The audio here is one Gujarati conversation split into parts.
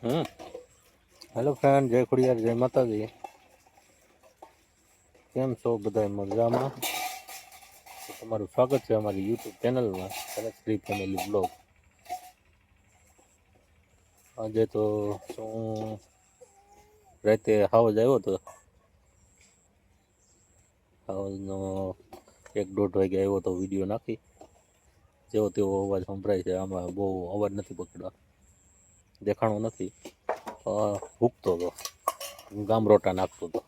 હેલો ફ્રેન્ડ, જય ખોડિયાર, જય માતાજી. કેમ છો બધા મજામાં? તમારું સ્વાગત છે અમારી યુટ્યુબ ચેનલમાં સરશ્રી ફેમિલી બ્લોગ. આજે તો હું રાતે હાવજ આવ્યો હતો. હાવજનો 1-1.5 વાગે આવ્યો તો. વિડીયો નાખી જેવો તેવો અવાજ સંભળાય છે. આમાં બહુ અવાજ નથી પકડવા, દેખાણો નથી. ભૂકતો હતો, ગામરોટા નાખતો હતો.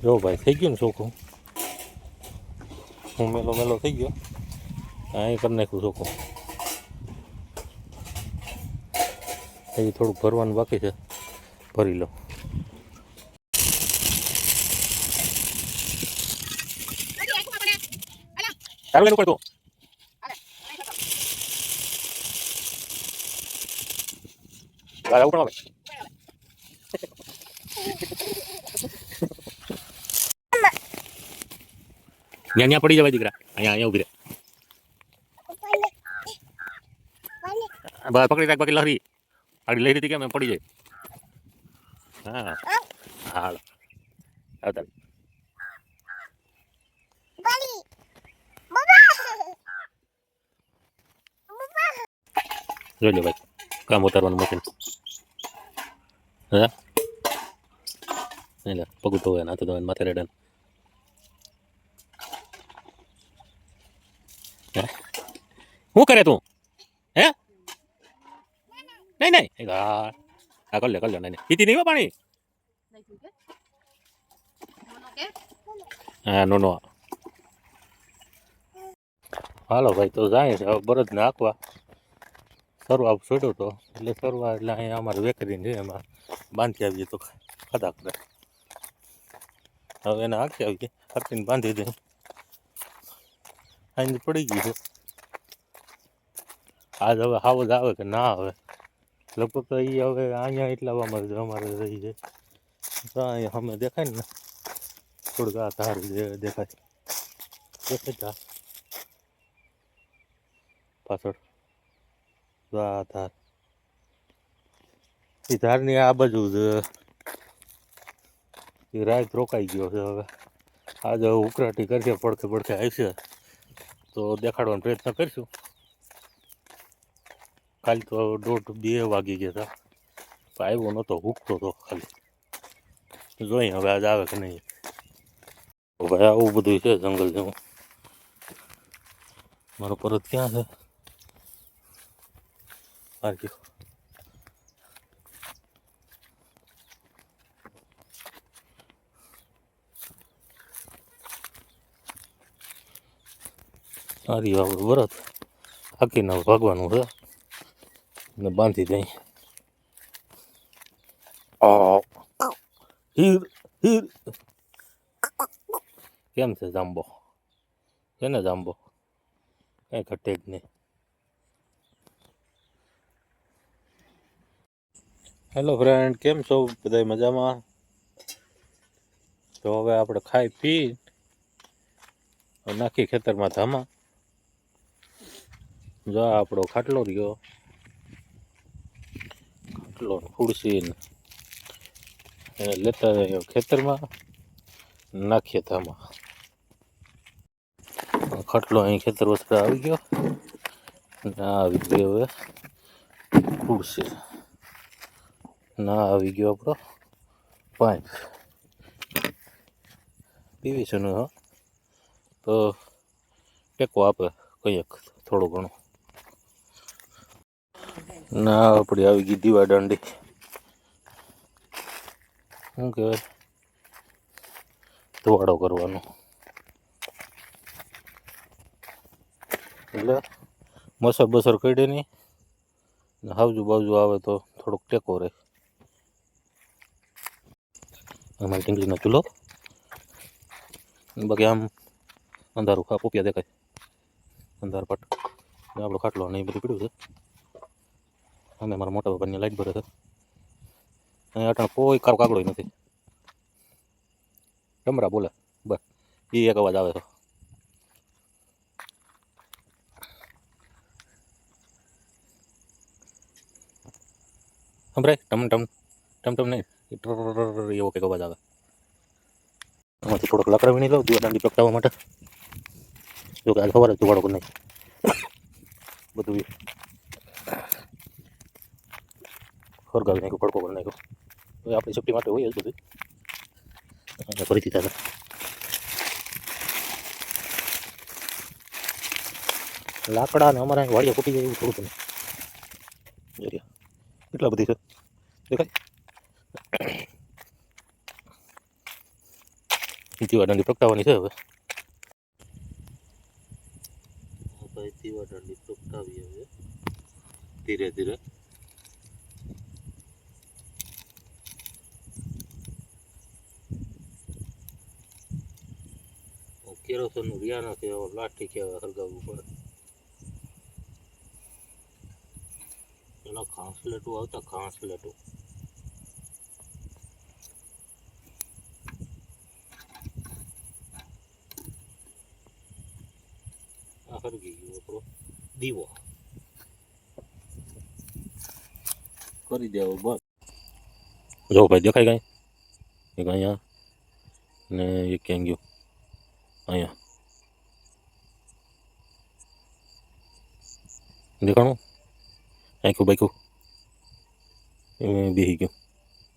જો ભાઈ, થઈ ગયું ને ચોખ્ખું. હું મેલો થઈ ગયો. અહીં કરી નાખ્યું ચોખ્ખું. હજી થોડુંક ભરવાનું બાકી છે, ભરી લો. ચાલુ એનું પડતું ત્યાં પડી જવાય દીકરા. અહીંયા ઉભી રહે. બસ પકડી રાખ, બાકી લહરી આગળ લહરી હતી કેમ એમ પડી જાય. હા હાલ આવતા જોઈ લો ભાઈ, કામ ઉતારવાનું મશીન. હા એટલે પગું ધોવે, હાથ ધોવે, માથે રેડે. શું કરે તું? હે નહીં હા કર લે નહીં પીતી નહીં હો પાણી. હા નો હાલો ભાઈ, તો જાય છે હવે બરદ ને આંકવા. સરવા છોડ્યો તો એટલે સરવા એટલે અહીંયા અમારે વેકરીને છે, એમાં બાંધી આવીએ તો ખાધા કરે. હવે એને આંકી આવીએ, આંકીને બાંધી દઈએ. અહીં પડી ગઈ છે. આજ હવે હાવજ આવે કે ના આવે, લગભગ તો એ હવે અહીંયા એટલાવામાં અમારે રહી છે. તો અહીંયા અમે દેખાય ને થોડુંક આ ધાર દેખાય પાછળ આ ધાર. એ ધારની આ બાજુ એ રાત રોકાઈ ગયો છે. હવે આજે ઉકરાટી કરશે, પડખે આવશે તો દેખાડવાનો પ્રયત્ન કરીશું. કાલે તો 1:30-2 વાગી ગયા હતા, તો આવ્યો નહોતો, હુકતો હતો ખાલી. જોઈએ હવે આજ આવે કે નહીં. ભાઈ આવું બધું છે જંગલ જેવું. મારો પરત ક્યાં છે? પાર્કિંગ. સારી આપણે વરત હાકીને ભાગવાનું છે ને બાંધી દઈ. હીર હીર કેમ છે જાંબો? છે ને જાંબો? કઈ ઘટે જ નહીં. હેલો ફ્રેન્ડ, કેમ છો બધા મજામાં? તો હવે આપણે ખાઈ પી નાખી ખેતરમાં ધામા. જો આપણો ખાટલો રહ્યો, ખાટલો ખુરશી લેતા ખેતરમાં. નાખીએ તો આમાં ખટલો અહીં ખેતર વસ્ત્ર આવી ગયો ના આવી ગયો હવે ખુરશી ના આવી ગયો આપણો પાઇપ પીવીસીનો હા તો ટેકો આપે કંઈક થોડું ઘણું ના આપણી આવી ગઈ દીવા દાંડી શું કહેવાય ધોવાડો કરવાનો એટલે મસર બસર કાઢે નહીં ને હાવજુ બાજુ આવે તો થોડોક ટેકો રહે અમારી ટીંગલીનો ચૂલો બાકી આમ અંધારું પોપિયા દેખાય અંધાર પટ આપણો ખાટલો ને એ બધું પીડ્યું છે અમે મારા મોટા બાપાની લાઈટ ભરે છે અહીંયા અટાણ કોઈ કાગડો નથી ડમરા બોલે બસ એ એક અવાજ આવે છે સંભળાય ટમ ટમ ટમ ટમ નહીં એવો કંઈક અવાજ આવે આમાંથી થોડોક લાકડા વીણી લઉં દીવા દાંડી પ્રગટાવવા માટે જો કે આજે સવારે ધોવાડો કરી નાખી બધું હરગાવી નાખ્યું ભડકો કરી નાખ્યો તો આપણી સેફ્ટી માટે હોય જ બધું ફરીથી થાય લાકડા ને અમારે વાડીયા ફૂટી જાય એવું થોડું નહીં કેટલા બધી છે દેખાય દીવા દાંડી પ્રગટાવવાની છે હવે દીવા દાંડી પ્રગટાવીએ હવે ધીરે ધીરે કેરોસીનનું રિયા નથી લાઠી કહેવાય હરગાવવું પડે એના ઘાસલેટું આવતા ઘાસલેટું આ હરગી ગયો આપણો દીવો કરી દેવો બસ જો ભાઈ દેખાય કાંઈ એક અહીંયા ને એક ક્યાં ગયું અહીંયા દેખાણું આંખું બાઈકું એ બેસી ગયું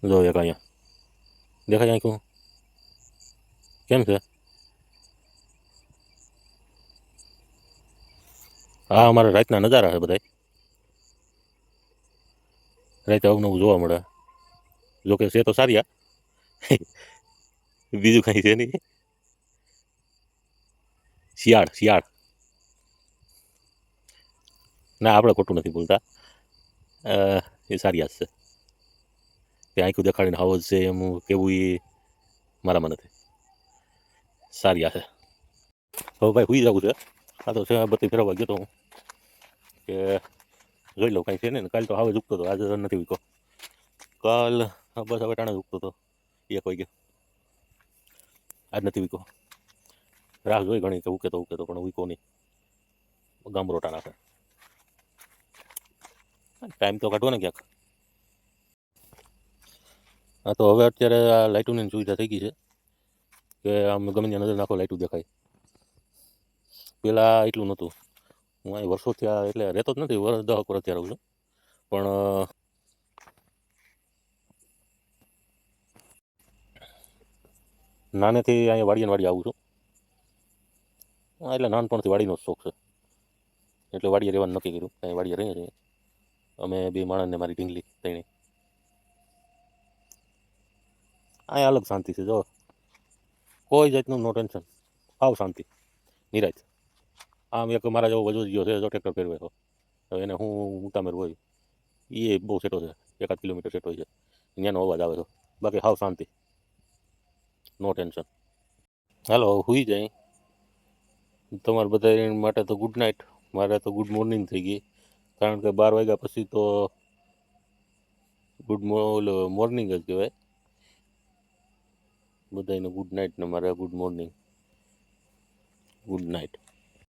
જો એક અહીંયા દેખાય આંખું કેમ છે હા અમારે રાતના નજારા છે બધા રાતે અવનવું જોવા મળે જોકે છે તો સારી બીજું કાંઈ છે નહીં શિયાળ શિયાળ ના આપણે ખોટું નથી બોલતા એ સારી છે તે આંખું દેખાડીને હાવ છે એમ કેવું એ મારામાં નથી સારી છે હવે ભાઈ સુઈ જવું છે આ તો છે બત્તી ફેરવવા ગયો તો હું કે જોઈ લઉં કાંઈ છે ને કાલ તો હવે ઝૂકતો હતો આજે નથી વીકો કાલ બસ હવે ટાણે ઝૂકતો હતો એક વાગે આજ નથી વીકો રાહ જોઈ ઘણી કે ઉકે તો પણ વીકો નહીં ગામરોટા નાખે ટાઈમ તો કાઢવો ને ક્યાંક હા તો હવે અત્યારે આ લાઇટોની સુવિધા થઈ ગઈ છે કે આમ ગમે ત્યાં નજર નાખો લાઇટું દેખાય પહેલાં એટલું નહોતું હું અહીં વર્ષોથી આ એટલે રહેતો જ નથી વર્ષ 10 વર્ષ ત્યાં રહું છું પણ નાનેથી અહીંયા વાડી આવું છું એટલે નાનપણથી વાડીનો શોખ છે એટલે વાડીએ રહેવાનું નક્કી કર્યું અહીં વાડીએ રહીએ છીએ અમે બે માણસને મારી ઢીંગલી ત્રણેય અહીંયા અલગ શાંતિ છે જો કોઈ જાતનું નો ટેન્શન આવ શાંતિ નિરાજ આમ એક મારા જેવો વજોદિયો છે જો ટ્રેક્ટર ફેરવે તો એને હું ઉતામેર હોય એ બહુ સેટો છે 1 કિલોમીટર સેટો છે ત્યાંનો અવાજ આવે છે બાકી હાવ શાંતિ નો ટેન્શન હાલો હુઈ જાય તમારે બધા માટે તો ગુડ નાઇટ મારે તો ગુડ મોર્નિંગ થઈ ગઈ કારણ કે 12 વાગ્યા પછી તો મોર્નિંગ જ કહેવાય બધાને ગુડ નાઇટ ને મારે ગુડ મોર્નિંગ ગુડ નાઇટ